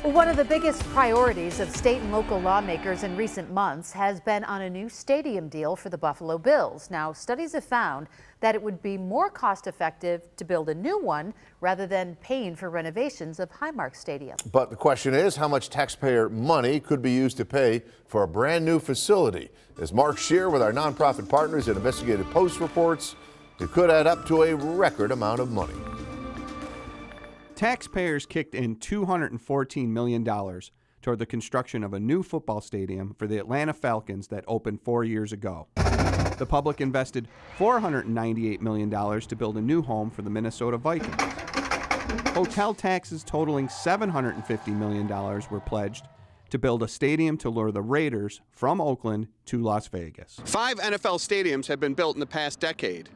One of the biggest priorities of state and local lawmakers in recent months has been on a new stadium deal for the Buffalo Bills. Now, studies have found that it would be more cost-effective to build a new one rather than paying for renovations of Highmark Stadium. But the question is, how much taxpayer money could be used to pay for a brand new facility? As Mark Shear with our nonprofit partners at Investigative Post reports, it could add up to a record amount of money. Taxpayers kicked in $214 million toward the construction of a new football stadium for the Atlanta Falcons that opened 4 years ago. The public invested $498 million to build a new home for the Minnesota Vikings. Hotel taxes totaling $750 million were pledged to build a stadium to lure the Raiders from Oakland to Las Vegas. 5 NFL stadiums have been built in the past decade.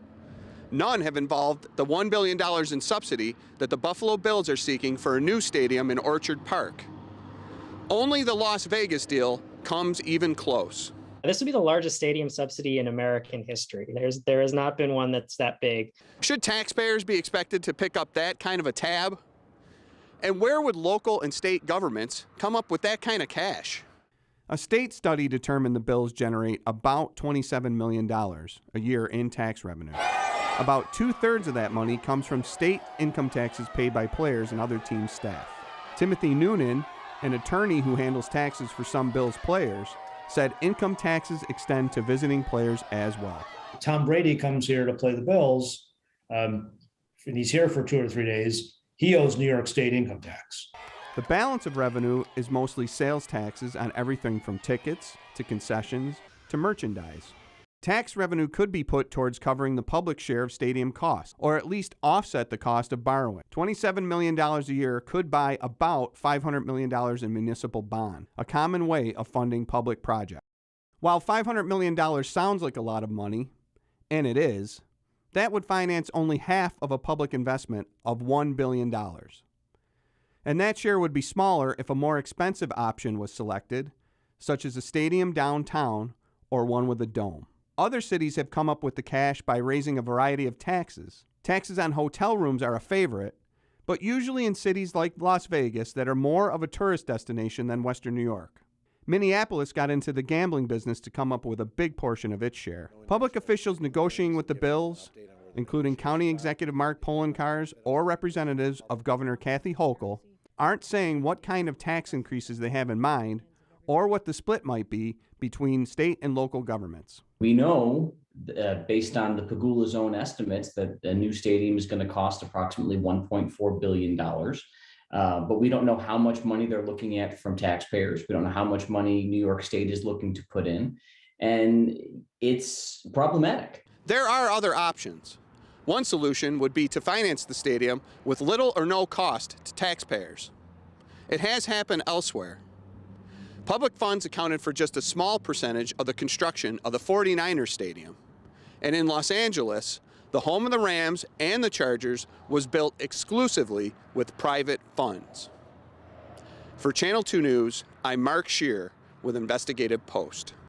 None have involved the $1 billion in subsidy that the Buffalo Bills are seeking for a new stadium in Orchard Park. Only the Las Vegas deal comes even close. This would be the largest stadium subsidy in American history. There has not been one that's that big. Should taxpayers be expected to pick up that kind of a tab? And where would local and state governments come up with that kind of cash? A state study determined the bills generate about $27 million a year in tax revenue. About 2/3 of that money comes from state income taxes paid by players and other team staff. Timothy Noonan, an attorney who handles taxes for some Bills players, said income taxes extend to visiting players as well. Tom Brady comes here to play the Bills, and he's here for 2 or 3 days. He owes New York State income tax. The balance of revenue is mostly sales taxes on everything from tickets to concessions to merchandise. Tax revenue could be put towards covering the public share of stadium costs, or at least offset the cost of borrowing. $27 million a year could buy about $500 million in municipal bond, a common way of funding public projects. While $500 million sounds like a lot of money, and it is, that would finance only half of a public investment of $1 billion. And that share would be smaller if a more expensive option was selected, such as a stadium downtown or one with a dome. Other cities have come up with the cash by raising a variety of taxes. Taxes on hotel rooms are a favorite, but usually in cities like Las Vegas that are more of a tourist destination than Western New York. Minneapolis got into the gambling business to come up with a big portion of its share. Public officials negotiating with the Bills, including County Executive Mark Poloncarz or representatives of Governor Kathy Hochul, aren't saying what kind of tax increases they have in mind or what the split might be between state and local governments. We know, based on the Pagula Zone estimates, that a new stadium is going to cost approximately $1.4 billion. But we don't know how much money they're looking at from taxpayers. We don't know how much money New York State is looking to put in. And it's problematic. There are other options. One solution would be to finance the stadium with little or no cost to taxpayers. It has happened elsewhere. Public funds accounted for just a small percentage of the construction of the 49ers Stadium. And in Los Angeles, the home of the Rams and the Chargers was built exclusively with private funds. For Channel 2 News, I'm Mark Shear with Investigative Post.